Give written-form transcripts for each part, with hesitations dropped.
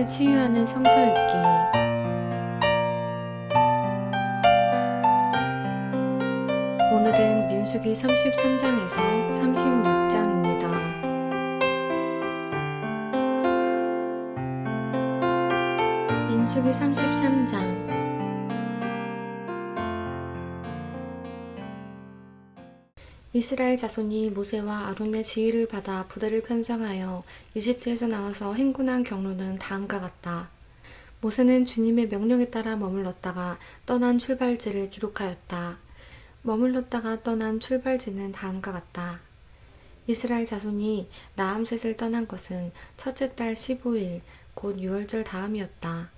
하나님을 치유하는 성서 읽기. 오늘은 민수기 33장에서 36장입니다. 민수기 33장. 이스라엘 자손이 모세와 아론의 지휘를 받아 부대를 편성하여 이집트에서 나와서 행군한 경로는 다음과 같다. 모세는 주님의 명령에 따라 머물렀다가 떠난 출발지를 기록하였다. 머물렀다가 떠난 출발지는 다음과 같다. 이스라엘 자손이 라암셋을 떠난 것은 첫째 달 15일 곧 유월절 다음이었다.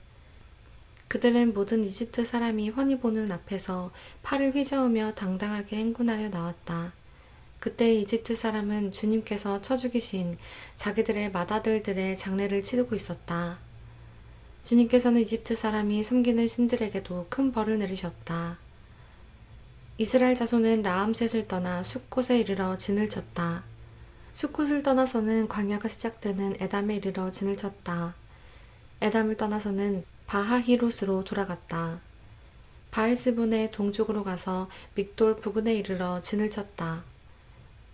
그들은 모든 이집트 사람이 훤히 보는 앞에서 팔을 휘저으며 당당하게 행군하여 나왔다. 그때 이집트 사람은 주님께서 쳐 죽이신 자기들의 맏아들들의 장례를 치르고 있었다. 주님께서는 이집트 사람이 섬기는 신들에게도 큰 벌을 내리셨다. 이스라엘 자손은 라암셋을 떠나 숫곳에 이르러 진을 쳤다. 숫곳을 떠나서는 광야가 시작되는 에담에 이르러 진을 쳤다. 에담을 떠나서는 바하히롯으로 돌아갔다. 바알스본의 동쪽으로 가서 믹돌 부근에 이르러 진을 쳤다.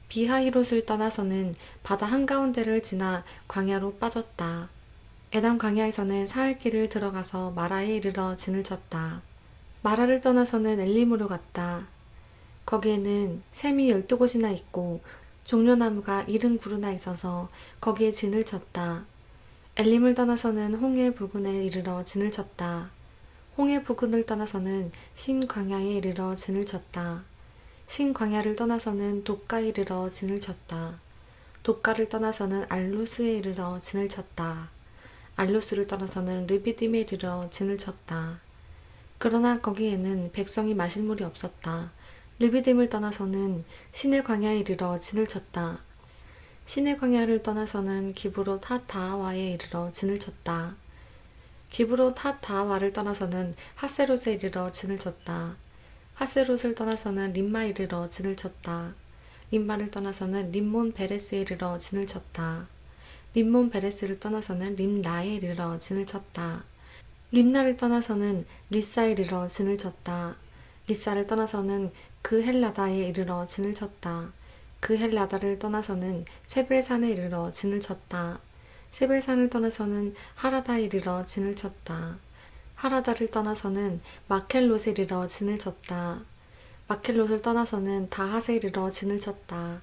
비하히롯을 떠나서는 바다 한가운데를 지나 광야로 빠졌다. 에담 광야에서는 사흘길을 들어가서 마라에 이르러 진을 쳤다. 마라를 떠나서는 엘림으로 갔다. 거기에는 샘이 12곳이나 있고 종려나무가 70그루나 있어서 거기에 진을 쳤다. 엘림을 떠나서는 홍해 부근에 이르러 진을 쳤다. 홍해 부근을 떠나서는 신광야에 이르러 진을 쳤다. 신광야를 떠나서는 돕가에 이르러 진을 쳤다. 돕가를 떠나서는 알루스에 이르러 진을 쳤다. 알루스를 떠나서는 르비딤에 이르러 진을 쳤다. 그러나 거기에는 백성이 마실 물이 없었다. 르비딤을 떠나서는 신의 광야에 이르러 진을 쳤다. 신의 광야를 떠나서는 기브롯 핫다하와에 이르러 진을 쳤다. 기브롯 핫다하와를 떠나서는 하세롯에 이르러 진을 쳤다. 하세롯을 떠나서는 림마에 이르러 진을 쳤다. 림마를 떠나서는 림몬 베레스에 이르러 진을 쳤다. 림몬 베레스를 떠나서는 림나에 이르러 진을 쳤다. 림나를 떠나서는 리사에 이르러 진을 쳤다. 리사를 떠나서는 그 헬라다에 이르러 진을 쳤다. 그 헬라다를 떠나서는 세벨산에 이르러 진을 쳤다. 세벨산을 떠나서는 하라다에 이르러 진을 쳤다. 하라다를 떠나서는 마켈롯에 이르러 진을 쳤다. 마켈롯을 떠나서는 다핫에 이르러 진을 쳤다.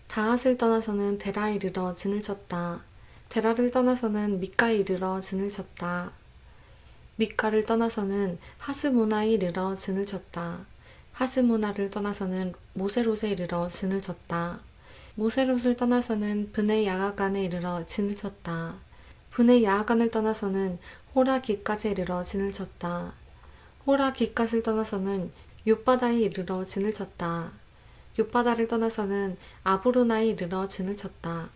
다핫을 떠나서는 데라에 이르러 진을 쳤다. 데라를 떠나서는 미가에 이르러 진을 쳤다. 미가를 떠나서는 하스모나에 이르러 진을 쳤다. 하스모나를 떠나서는 모세롯에 이르러 진을 쳤다. 모세롯을 떠나서는 브네 야가간에 이르러 진을 쳤다. 브네 야가간을 떠나서는 호라 기까지에 이르러 진을 쳤다. 호라 기까을 떠나서는 욤바다에 이르러 진을 쳤다. 욤바다를 떠나서는 아브로나에 이르러 진을 쳤다.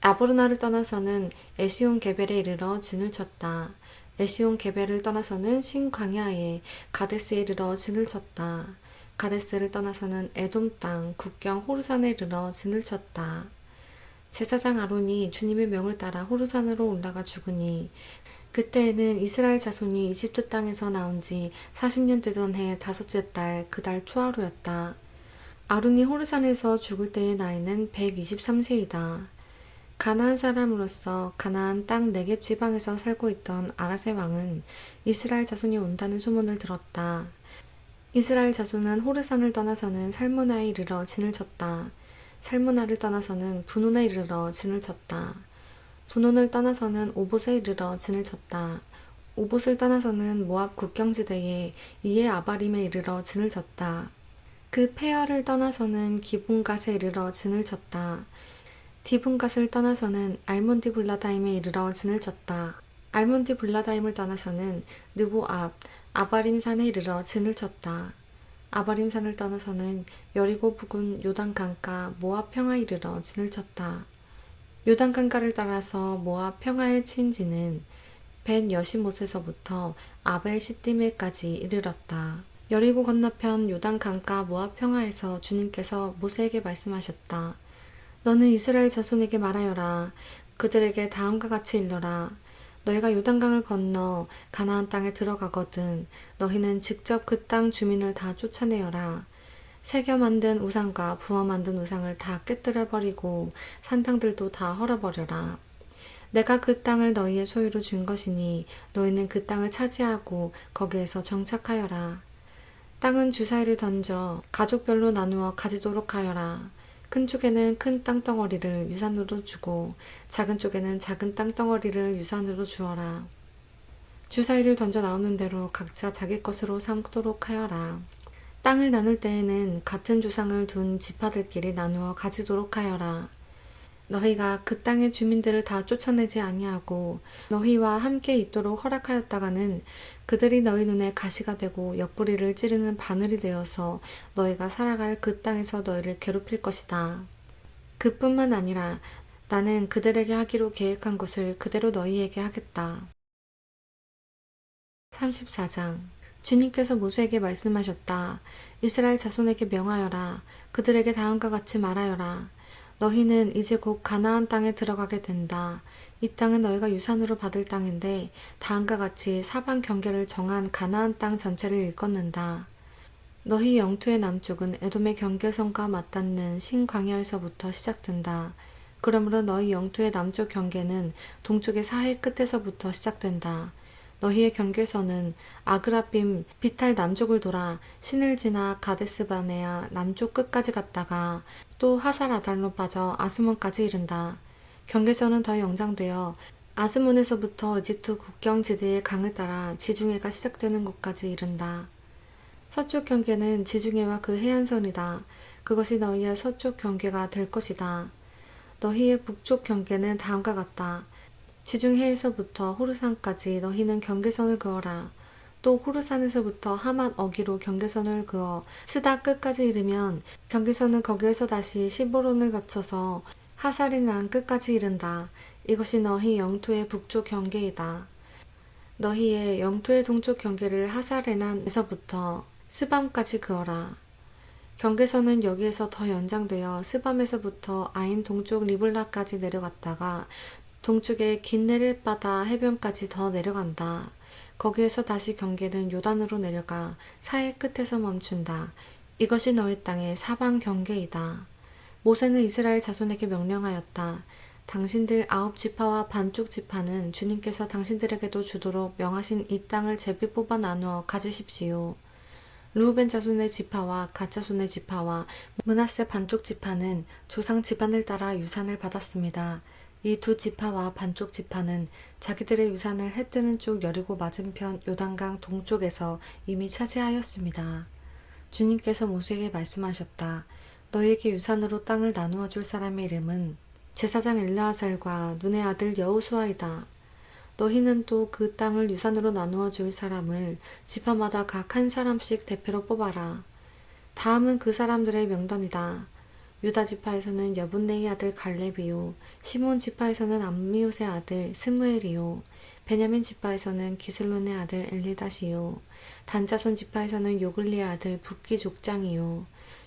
아브로나를 떠나서는 에시온 게벨에 이르러 진을 쳤다. 에시온 게벨을 떠나서는 신광야에 가데스에 이르러 진을 쳤다. 가데스를 떠나서는 에돔 땅 국경 호르산에 이르러 진을 쳤다. 제사장 아론이 주님의 명을 따라 호르산으로 올라가 죽으니 그때에는 이스라엘 자손이 이집트 땅에서 나온 지 40년 되던 해 다섯째 달 그 달 초하루였다. 아론이 호르산에서 죽을 때의 나이는 123세이다. 가나안 사람으로서 가나안 땅 네겝 지방에서 살고 있던 아라세 왕은 이스라엘 자손이 온다는 소문을 들었다. 이스라엘 자손은 호르산을 떠나서는 살모나에 이르러 진을 쳤다. 살모나를 떠나서는 분온에 이르러 진을 쳤다. 분온을 떠나서는 오봇에 이르러 진을 쳤다. 오봇을 떠나서는 모압 국경지대에 이에 아바림에 이르러 진을 쳤다. 그 페아를 떠나서는 기분갓에 이르러 진을 쳤다. 디분갓을 떠나서는 알몬디블라다임에 이르러 진을 쳤다. 알몬디블라다임을 떠나서는 느보 앞 아바림산에 이르러 진을 쳤다. 아바림산을 떠나서는 여리고 부근 요단 강가 모압 평화에 이르러 진을 쳤다. 요단 강가를 따라서 모압 평화에 친 진은 벳 여시못에서부터 아벨 시띠메까지 이르렀다. 여리고 건너편 요단 강가 모압 평화에서 주님께서 모세에게 말씀하셨다. 너는 이스라엘 자손에게 말하여라. 그들에게 다음과 같이 일러라. 너희가 요단강을 건너 가나안 땅에 들어가거든 너희는 직접 그 땅 주민을 다 쫓아내어라. 새겨 만든 우상과 부어 만든 우상을 다 깨뜨려 버리고 산당들도 다 헐어버려라. 내가 그 땅을 너희의 소유로 준 것이니 너희는 그 땅을 차지하고 거기에서 정착하여라. 땅은 주사위를 던져 가족별로 나누어 가지도록 하여라. 큰 쪽에는 큰 땅덩어리를 유산으로 주고 작은 쪽에는 작은 땅덩어리를 유산으로 주어라. 주사위를 던져 나오는 대로 각자 자기 것으로 삼도록 하여라. 땅을 나눌 때에는 같은 조상을 둔 지파들끼리 나누어 가지도록 하여라. 너희가 그 땅의 주민들을 다 쫓아내지 아니하고 너희와 함께 있도록 허락하였다가는 그들이 너희 눈에 가시가 되고 옆구리를 찌르는 바늘이 되어서 너희가 살아갈 그 땅에서 너희를 괴롭힐 것이다. 그뿐만 아니라 나는 그들에게 하기로 계획한 것을 그대로 너희에게 하겠다. 34장 주님께서 모세에게 말씀하셨다. 이스라엘 자손에게 명하여라. 그들에게 다음과 같이 말하여라. 너희는 이제 곧 가나안 땅에 들어가게 된다. 이 땅은 너희가 유산으로 받을 땅인데 다음과 같이 사방 경계를 정한 가나안 땅 전체를 일컫는다. 너희 영토의 남쪽은 에돔의 경계선과 맞닿는 신광야에서부터 시작된다. 그러므로 너희 영토의 남쪽 경계는 동쪽의 사해 끝에서부터 시작된다. 너희의 경계선은 아그라빔 비탈 남쪽을 돌아 신을 지나 가데스바네아 남쪽 끝까지 갔다가 또 하살 아달로 빠져 아스몬까지 이른다. 경계선은 더 연장되어 아스몬에서부터 이집트 국경지대의 강을 따라 지중해가 시작되는 곳까지 이른다. 서쪽 경계는 지중해와 그 해안선이다. 그것이 너희의 서쪽 경계가 될 것이다. 너희의 북쪽 경계는 다음과 같다. 지중해에서부터 호르산까지 너희는 경계선을 그어라. 또 호르산에서부터 하맛 어기로 경계선을 그어 스다 끝까지 이르면 경계선은 거기에서 다시 시보론을 거쳐서 하사리난 끝까지 이른다. 이것이 너희 영토의 북쪽 경계이다. 너희의 영토의 동쪽 경계를 하사레난에서부터 스밤까지 그어라. 경계선은 여기에서 더 연장되어 스밤에서부터 아인 동쪽 리블라까지 내려갔다가 동쪽의 긴네렛 바다 해변까지 더 내려간다. 거기에서 다시 경계는 요단으로 내려가 사해 끝에서 멈춘다. 이것이 너희 땅의 사방 경계이다. 모세는 이스라엘 자손에게 명령하였다. 당신들 9지파와 반쪽 지파는 주님께서 당신들에게도 주도록 명하신 이 땅을 제비 뽑아 나누어 가지십시오. 르우벤 자손의 지파와 갓 자손의 지파와 므낫세 반쪽 지파는 조상 집안을 따라 유산을 받았습니다. 이 두 지파와 반쪽 지파는 자기들의 유산을 해 뜨는 쪽 여리고 맞은편 요단강 동쪽에서 이미 차지하였습니다. 주님께서 모세에게 말씀하셨다. 너희에게 유산으로 땅을 나누어 줄 사람의 이름은 제사장 엘르아살과 눈의 아들 여호수아이다. 너희는 또 그 땅을 유산으로 나누어 줄 사람을 지파마다 각 한 사람씩 대표로 뽑아라. 다음은 그 사람들의 명단이다. 유다 지파에서는 여분네의 아들 갈렙이요, 시몬 지파에서는 암미웃의 아들 스무엘이요, 베냐민 지파에서는 기슬론의 아들 엘리다시요, 단 자손 지파에서는 요글리의 아들 붓기 족장이요,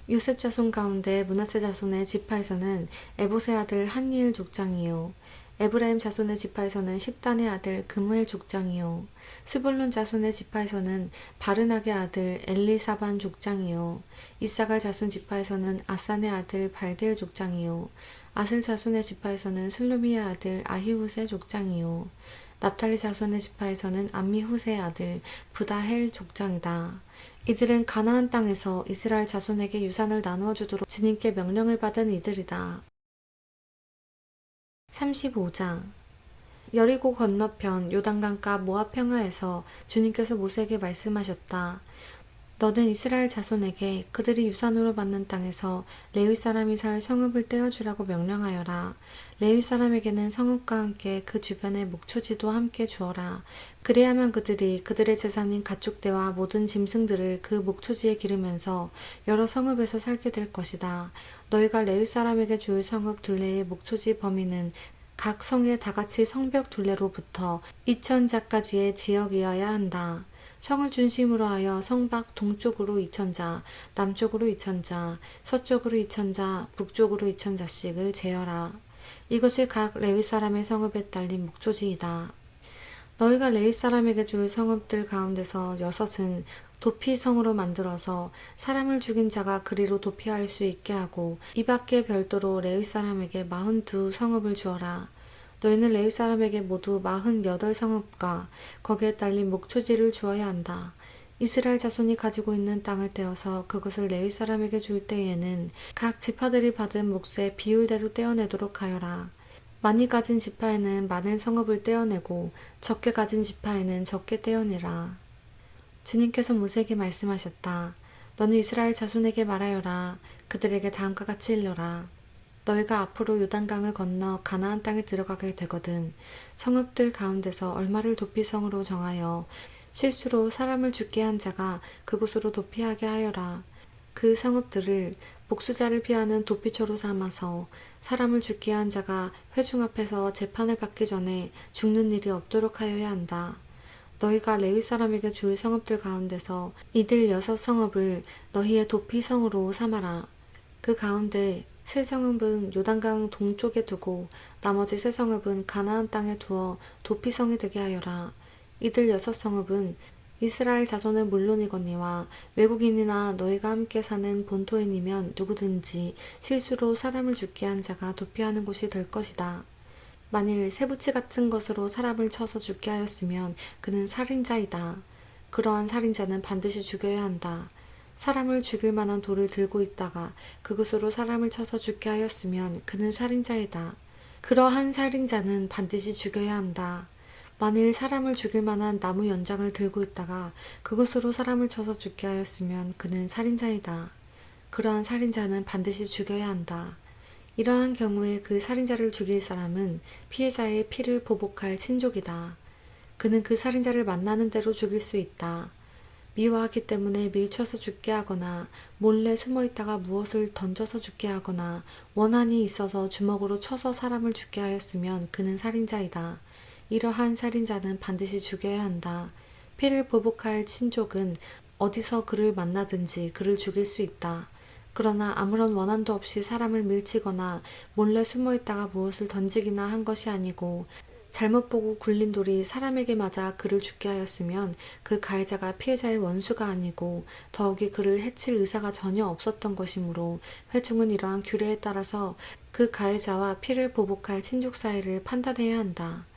요셉 자손 가운데 므낫세 자손의 지파에서는 에봇의 아들 한니엘 족장이요, 에브라임 자손의 지파에서는 십단의 아들 그무엘 족장이요, 스불론 자손의 지파에서는 바르낙의 아들 엘리사반 족장이요, 이사갈 자손 지파에서는 아산의 아들 발델 족장이요, 아슬 자손의 지파에서는 슬루미의 아들 아히훗의 족장이요, 납탈리 자손의 지파에서는 암미훗의 아들 브다헬 족장이다. 이들은 가나안 땅에서 이스라엘 자손에게 유산을 나누어 주도록 주님께 명령을 받은 이들이다. 35장 여리고 건너편 요단강가 모압 평야에서 주님께서 모세에게 말씀하셨다. 너는 이스라엘 자손에게 그들이 유산으로 받는 땅에서 레위 사람이 살 성읍을 떼어주라고 명령하여라. 레위 사람에게는 성읍과 함께 그 주변의 목초지도 함께 주어라. 그래야만 그들이 그들의 재산인 가축대와 모든 짐승들을 그 목초지에 기르면서 여러 성읍에서 살게 될 것이다. 너희가 레위 사람에게 줄 성읍 둘레의 목초지 범위는 각 성에 다같이 성벽 둘레로부터 2000자까지의 지역이어야 한다. 성을 중심으로 하여 성 밖 동쪽으로 2000자, 남쪽으로 2000자, 서쪽으로 2000자, 북쪽으로 2000자씩을 재어라. 이것이 각 레위 사람의 성읍에 딸린 목초지이다. 너희가 레위 사람에게 줄 성읍들 가운데서 6은 도피성으로 만들어서 사람을 죽인 자가 그리로 도피할 수 있게 하고 이 밖에 별도로 레위 사람에게 42 성읍을 주어라. 너희는 레위 사람에게 모두 48 성읍과 거기에 딸린 목초지를 주어야 한다. 이스라엘 자손이 가지고 있는 땅을 떼어서 그것을 레위 사람에게 줄 때에는 각 지파들이 받은 몫의 비율대로 떼어내도록 하여라. 많이 가진 지파에는 많은 성읍을 떼어내고 적게 가진 지파에는 적게 떼어내라. 주님께서 모세에게 말씀하셨다. 너는 이스라엘 자손에게 말하여라. 그들에게 다음과 같이 일러라. 너희가 앞으로 요단강을 건너 가나안 땅에 들어가게 되거든 성읍들 가운데서 얼마를 도피성으로 정하여 실수로 사람을 죽게 한 자가 그곳으로 도피하게 하여라. 그 성읍들을 목수자를 피하는 도피처로 삼아서 사람을 죽게 한 자가 회중 앞에서 재판을 받기 전에 죽는 일이 없도록 하여야 한다. 너희가 레위 사람에게 줄 성읍들 가운데서 이들 6성읍을 너희의 도피성으로 삼아라. 그 가운데 세 성읍은 요단강 동쪽에 두고 나머지 세 성읍은 가나안 땅에 두어 도피성이 되게 하여라. 이들 6성읍은 이스라엘 자손은 물론이거니와 외국인이나 너희가 함께 사는 본토인이면 누구든지 실수로 사람을 죽게 한 자가 도피하는 곳이 될 것이다. 만일 쇠붙이 같은 것으로 사람을 쳐서 죽게 하였으면 그는 살인자이다. 그러한 살인자는 반드시 죽여야 한다. 사람을 죽일 만한 돌을 들고 있다가 그것으로 사람을 쳐서 죽게 하였으면 그는 살인자이다. 그러한 살인자는 반드시 죽여야 한다. 만일 사람을 죽일 만한 나무 연장을 들고 있다가 그것으로 사람을 쳐서 죽게 하였으면 그는 살인자이다. 그러한 살인자는 반드시 죽여야 한다. 이러한 경우에 그 살인자를 죽일 사람은 피해자의 피를 보복할 친족이다. 그는 그 살인자를 만나는 대로 죽일 수 있다. 미워하기 때문에 밀쳐서 죽게 하거나 몰래 숨어 있다가 무엇을 던져서 죽게 하거나 원한이 있어서 주먹으로 쳐서 사람을 죽게 하였으면 그는 살인자이다. 이러한 살인자는 반드시 죽여야 한다. 피를 보복할 친족은 어디서 그를 만나든지 그를 죽일 수 있다. 그러나 아무런 원한도 없이 사람을 밀치거나 몰래 숨어 있다가 무엇을 던지기나 한 것이 아니고 잘못 보고 굴린 돌이 사람에게 맞아 그를 죽게 하였으면 그 가해자가 피해자의 원수가 아니고 더욱이 그를 해칠 의사가 전혀 없었던 것이므로 회중은 이러한 규례에 따라서 그 가해자와 피를 보복할 친족 사이를 판단해야 한다.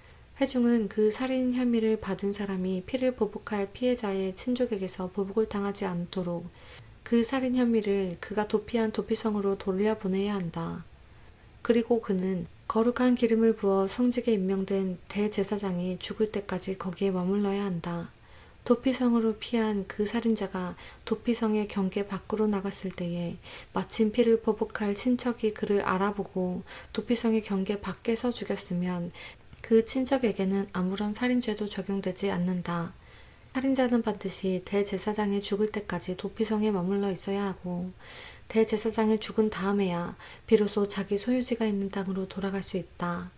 회중은 그 살인 혐의를 받은 사람이 피를 보복할 피해자의 친족에게서 보복을 당하지 않도록 그 살인 혐의를 그가 도피한 도피성으로 돌려보내야 한다. 그리고 그는 거룩한 기름을 부어 성직에 임명된 대제사장이 죽을 때까지 거기에 머물러야 한다. 도피성으로 피한 그 살인자가 도피성의 경계 밖으로 나갔을 때에 마침 피를 보복할 친척이 그를 알아보고 도피성의 경계 밖에서 죽였으면 그 친척에게는 아무런 살인죄도 적용되지 않는다. 살인자는 반드시 대제사장이 죽을 때까지 도피성에 머물러 있어야 하고 대제사장이 죽은 다음에야 비로소 자기 소유지가 있는 땅으로 돌아갈 수 있다.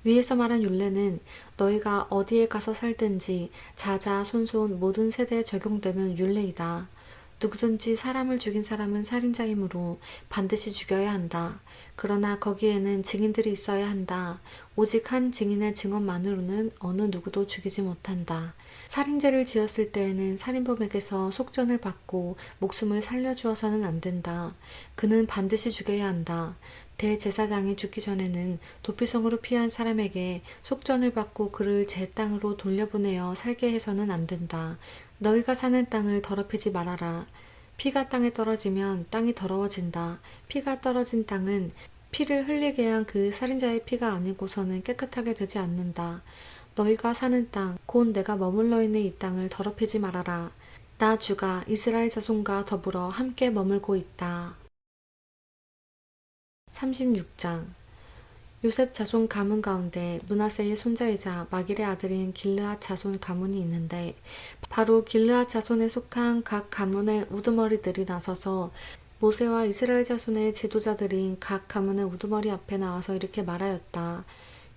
위에서 말한 율례는 너희가 어디에 가서 살든지 자자 손손 모든 세대에 적용되는 율례이다. 누구든지 사람을 죽인 사람은 살인자이므로 반드시 죽여야 한다. 그러나 거기에는 증인들이 있어야 한다. 오직 한 증인의 증언만으로는 어느 누구도 죽이지 못한다. 살인죄를 지었을 때에는 살인범에게서 속전을 받고 목숨을 살려주어서는 안 된다. 그는 반드시 죽여야 한다. 대제사장이 죽기 전에는 도피성으로 피한 사람에게 속전을 받고 그를 제 땅으로 돌려보내어 살게 해서는 안 된다. 너희가 사는 땅을 더럽히지 말아라. 피가 땅에 떨어지면 땅이 더러워진다. 피가 떨어진 땅은 피를 흘리게 한 그 살인자의 피가 아니고서는 깨끗하게 되지 않는다. 너희가 사는 땅, 곧 내가 머물러 있는 이 땅을 더럽히지 말아라. 나 주가 이스라엘 자손과 더불어 함께 머물고 있다. 36장 요셉 자손 가문 가운데 므낫세의 손자이자 마길의 아들인 길르앗 자손 가문이 있는데 바로 길르앗 자손에 속한 각 가문의 우두머리들이 나서서 모세와 이스라엘 자손의 지도자들인 각 가문의 우두머리 앞에 나와서 이렇게 말하였다.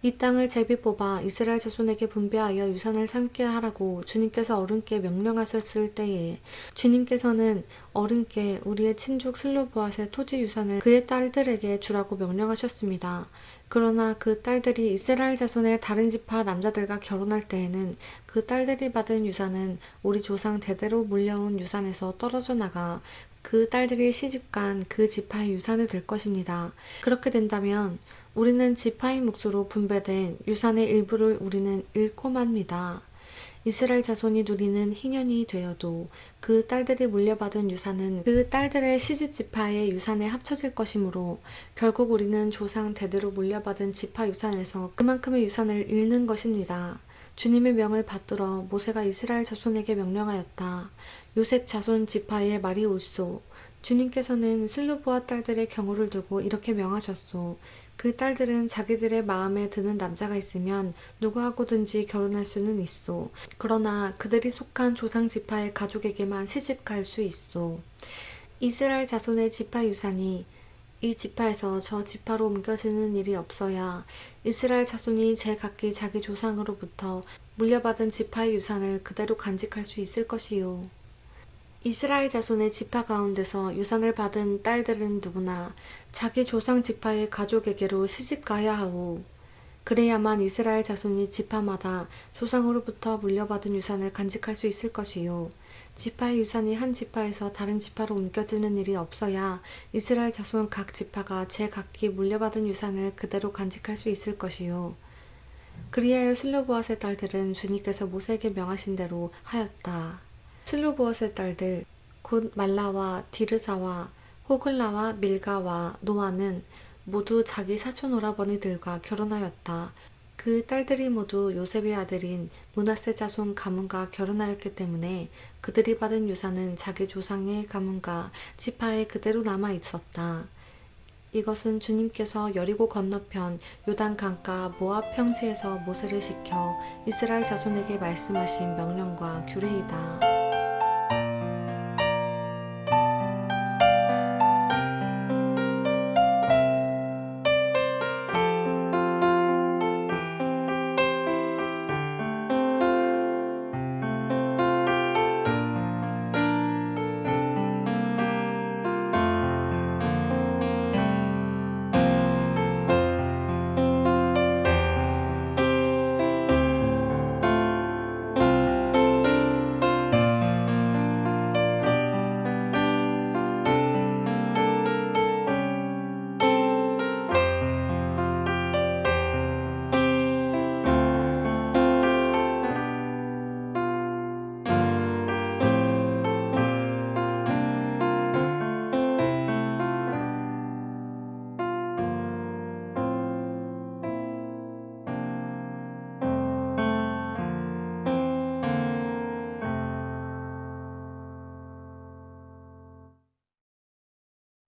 이 땅을 제비 뽑아 이스라엘 자손에게 분배하여 유산을 삼게 하라고 주님께서 어른께 명령하셨을 때에 주님께서는 어른께 우리의 친족 슬로보앗의 토지 유산을 그의 딸들에게 주라고 명령하셨습니다. 그러나 그 딸들이 이스라엘 자손의 다른 지파 남자들과 결혼할 때에는 그 딸들이 받은 유산은 우리 조상 대대로 물려온 유산에서 떨어져 나가 그 딸들이 시집간 그 지파의 유산이 될 것입니다. 그렇게 된다면 우리는 지파의 몫으로 분배된 유산의 일부를 우리는 잃고 맙니다. 이스라엘 자손이 누리는 희년이 되어도 그 딸들이 물려받은 유산은 그 딸들의 시집 지파의 유산에 합쳐질 것이므로 결국 우리는 조상 대대로 물려받은 지파 유산에서 그만큼의 유산을 잃는 것입니다. 주님의 명을 받들어 모세가 이스라엘 자손에게 명령하였다. 요셉 자손 지파의 말이 옳소. 주님께서는 슬로보아 딸들의 경우를 두고 이렇게 명하셨소. 그 딸들은 자기들의 마음에 드는 남자가 있으면 누구하고든지 결혼할 수는 있소. 그러나 그들이 속한 조상 지파의 가족에게만 시집 갈 수 있소. 이스라엘 자손의 지파 유산이 이 지파에서 저 지파로 옮겨지는 일이 없어야 이스라엘 자손이 제각기 자기 조상으로부터 물려받은 지파의 유산을 그대로 간직할 수 있을 것이요. 이스라엘 자손의 지파 가운데서 유산을 받은 딸들은 누구나 자기 조상 지파의 가족에게로 시집가야 하오. 그래야만 이스라엘 자손이 지파마다 조상으로부터 물려받은 유산을 간직할 수 있을 것이요. 지파의 유산이 한 지파에서 다른 지파로 옮겨지는 일이 없어야 이스라엘 자손 각 지파가 제각기 물려받은 유산을 그대로 간직할 수 있을 것이요. 그리하여 슬로보앗의 딸들은 주님께서 모세에게 명하신 대로 하였다. 슬로보앗의 딸들 곧 말라와 디르사와 호글라와 밀가와 노아는 모두 자기 사촌 오라버니들과 결혼하였다. 그 딸들이 모두 요셉의 아들인 므낫세 자손 가문과 결혼하였기 때문에 그들이 받은 유산은 자기 조상의 가문과 지파에 그대로 남아 있었다. 이것은 주님께서 여리고 건너편 요단 강가 모압 평지에서 모세를 시켜 이스라엘 자손에게 말씀하신 명령과 규례이다.